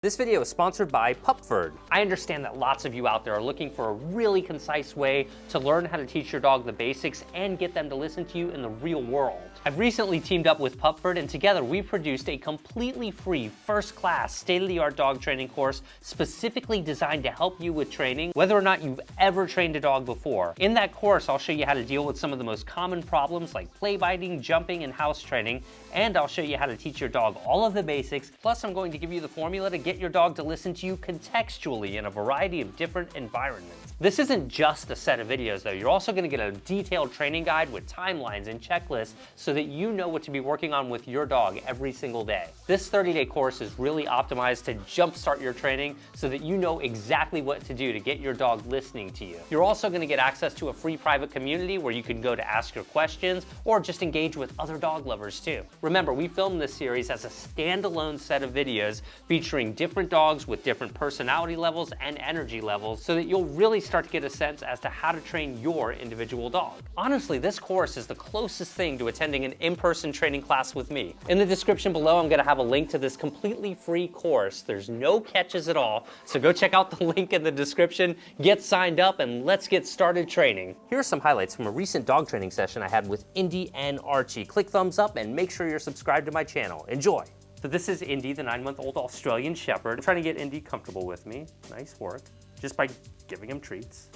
This video is sponsored by Pupford. I understand that lots of you out there are looking for a really concise way to learn how to teach your dog the basics and get them to listen to you in the real world. I've recently teamed up with Pupford, and together we've produced a completely free, first-class, state-of-the-art dog training course specifically designed to help you with training, whether or not you've ever trained a dog before. In that course, I'll show you how to deal with some of the most common problems like play biting, jumping, and house training, and I'll show you how to teach your dog all of the basics. Plus, I'm going to give you the formula to get your dog to listen to you contextually in a variety of different environments. This isn't just a set of videos though. You're also going to get a detailed training guide with timelines and checklists so that you know what to be working on with your dog every single day. This 30-day course is really optimized to jumpstart your training so that you know exactly what to do to get your dog listening to you. You're also going to get access to a free private community where you can go to ask your questions or just engage with other dog lovers too. Remember, we filmed this series as a standalone set of videos featuring different dogs with different personality levels and energy levels so that you'll really start to get a sense as to how to train your individual dog. Honestly, this course is the closest thing to attending an in-person training class with me. In the description below, I'm going to have a link to this completely free course. There's no catches at all, so go check out the link in the description, get signed up, and let's get started training. Here are some highlights from a recent dog training session I had with Indy and Archie. Click thumbs up and make sure you're subscribed to my channel. Enjoy! So this is Indy, the 9-month-old Australian Shepherd. I'm trying to get Indy comfortable with me. Nice work. Just by giving him treats.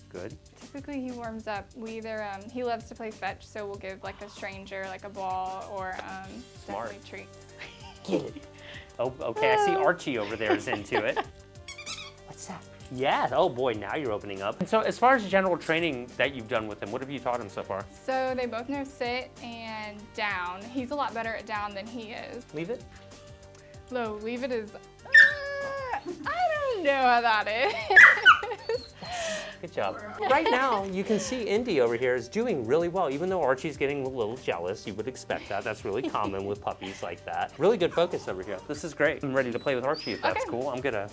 Good. Typically he warms up. We either, he loves to play fetch, so we'll give like a stranger like a ball or Smart. definitely treats. Get it. Oh, okay, I see Archie over there is into it. What's that? Yeah, oh boy, now you're opening up. So as far as general training that you've done with him, what have you taught him so far? So they both know sit and down. He's a lot better at down than he is. Leave it? No, leave it is, I don't know how that is. Good job. Right now, you can see Indy over here is doing really well. Even though Archie's getting a little jealous, you would expect that. That's really common with puppies like that. Really good focus over here. This is great. I'm ready to play with Archie if that's cool. I'm gonna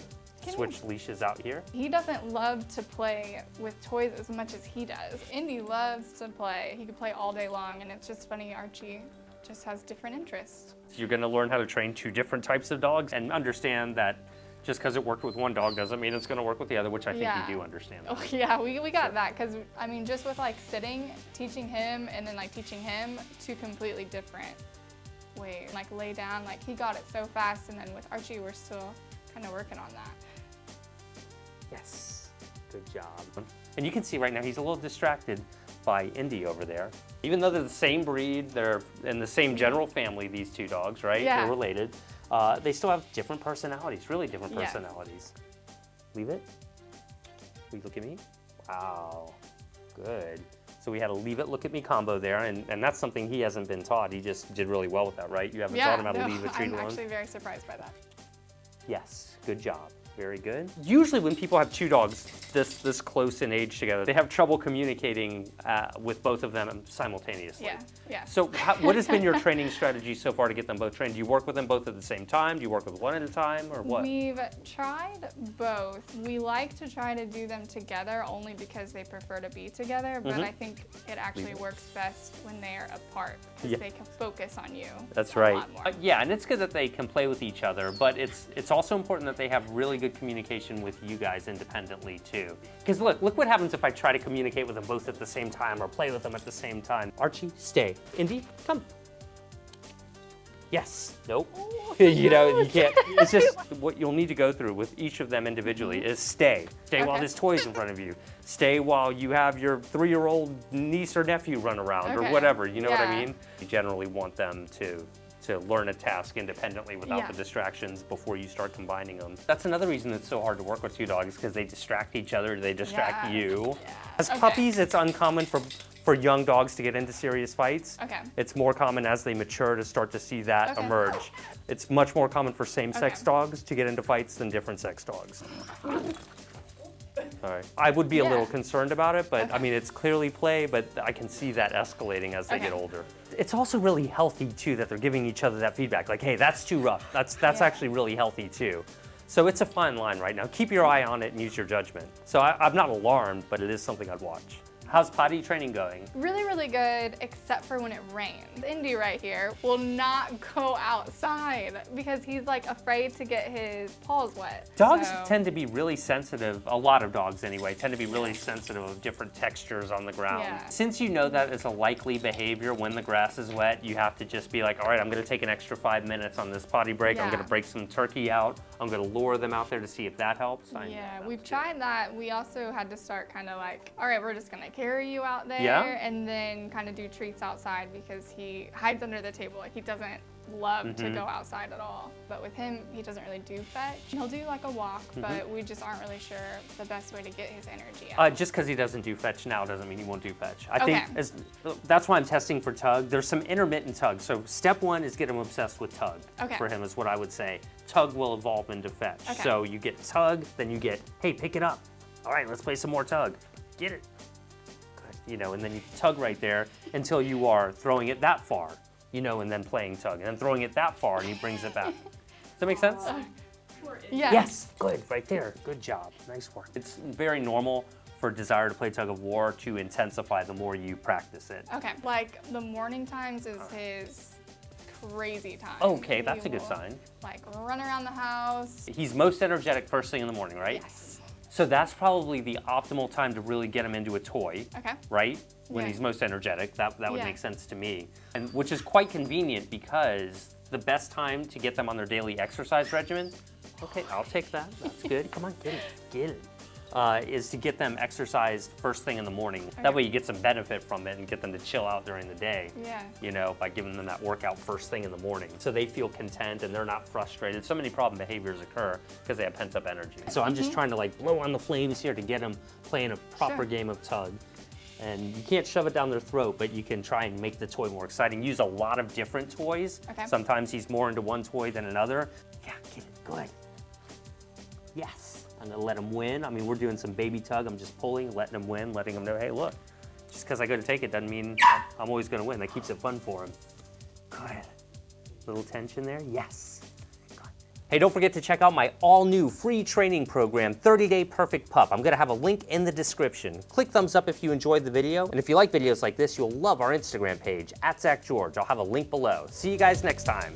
switch leashes out here. He doesn't love to play with toys as much as he does. Indy loves to play. He can play all day long, and it's just funny, Archie just has different interests. You're gonna learn how to train two different types of dogs and understand that just because it worked with one dog doesn't mean it's gonna work with the other, which I think you do understand. Oh yeah, we got that, because I mean, just with like sitting, teaching him, and then like teaching him two completely different ways. Like lay down, like he got it so fast, and then with Archie, we're still kind of working on that. Yes, good job. And you can see right now he's a little distracted by Indy over there. Even though they're the same breed, they're in the same general family, these two dogs, right? Yeah. They're related. They still have different personalities, really different personalities. Leave it. Will you look at me? Wow, good. So we had a leave it, look at me combo there, and that's something he hasn't been taught. He just did really well with that, right? You haven't taught him how to leave a treat alone? I'm actually very surprised by that. Yes, good job. Very good. Usually when people have two dogs this close in age together, they have trouble communicating with both of them simultaneously. Yeah. So what has been your training strategy so far to get them both trained? Do you work with them both at the same time? Do you work with one at a time, or what? We've tried both. We like to try to do them together only because they prefer to be together, but I think it actually works best when they are apart because they can focus on you. That's a right. lot more. Yeah, and it's good that they can play with each other, but it's also important that they have really good communication with you guys independently too. Because look what happens if I try to communicate with them both at the same time or play with them at the same time. Archie, stay. Indy, come. Yes. Nope. You know, you can't. It's just what you'll need to go through with each of them individually is stay. Stay while there's toys in front of you. Stay while you have your 3-year-old niece or nephew run around or whatever. You know what I mean? You generally want them to learn a task independently without the distractions before you start combining them. That's another reason it's so hard to work with two dogs, because they distract each other, they distract you. As puppies, it's uncommon for young dogs to get into serious fights. It's more common as they mature to start to see that emerge. It's much more common for same-sex dogs to get into fights than different-sex dogs. All right. I would be a little concerned about it, but I mean, it's clearly play, but I can see that escalating as they get older. It's also really healthy too that they're giving each other that feedback, like, hey, that's too rough. That's actually really healthy too. So it's a fine line right now. Keep your eye on it and use your judgment. So I'm not alarmed, but it is something I'd watch. How's potty training going? Really, really good, except for when it rains. Indy right here will not go outside because he's like afraid to get his paws wet. Dogs So- tend to be really sensitive, a lot of dogs anyway, tend to be really sensitive of different textures on the ground. Yeah. Since you know that it's a likely behavior when the grass is wet, you have to just be like, all right, I'm gonna take an extra 5 minutes on this potty break. I'm Yeah. gonna break some turkey out. I'm gonna lure them out there to see if that helps. I know Yeah, that we've too. tried that. We also had to start kind of like, all right, we're just gonna carry you out there Yeah? and then kind of do treats outside because he hides under the table. Like he doesn't love Mm-hmm. to go outside at all. But with him, he doesn't really do fetch. He'll do like a walk, Mm-hmm. but we just aren't really sure the best way to get his energy out. Just because he doesn't do fetch now doesn't mean he won't do fetch. I Okay. think that's why I'm testing for tug. There's some intermittent tug. So step one is get him obsessed with tug. Okay. For him is what I would say. Tug will evolve into fetch. Okay. So you get tug, then you get, hey, pick it up. All right, let's play some more tug. Get it. Good. You know, and then you tug right there until you are throwing it that far, you know, and then playing tug, and then throwing it that far, and he brings it back. Does that make sense? Yeah. Yes, good, right there. Good job. Nice work. It's very normal for desire to play tug of war to intensify the more you practice it. Okay. Like the morning times is his crazy time. Okay, that's He a good will, sign. Like run around the house. He's most energetic first thing in the morning, right? Yes. So that's probably the optimal time to really get him into a toy, Okay. right? When Yeah. he's most energetic. That would Yeah. make sense to me. And which is quite convenient because the best time to get them on their daily exercise regimen, okay, I'll take that. That's good. Come on, get it. Get it. Is to get them exercised first thing in the morning. That Okay. way you get some benefit from it and get them to chill out during the day. Yeah. You know, by giving them that workout first thing in the morning. So they feel content and they're not frustrated. So many problem behaviors occur because they have pent up energy. So I'm just trying to like blow on the flames here to get them playing a proper Sure. game of tug. And you can't shove it down their throat, but you can try and make the toy more exciting. Use a lot of different toys. Okay. Sometimes he's more into one toy than another. Yeah, get it, good. Yes. I'm gonna let him win. I mean, we're doing some baby tug. I'm just pulling, letting him win, letting him know, hey, look, just because I go to take it doesn't mean I'm always gonna win. That keeps it fun for him. Good. Little tension there, yes. Good. Hey, don't forget to check out my all-new free training program, 30-Day Perfect Pup. I'm gonna have a link in the description. Click thumbs up if you enjoyed the video. And if you like videos like this, you'll love our Instagram page, @ZachGeorge. I'll have a link below. See you guys next time.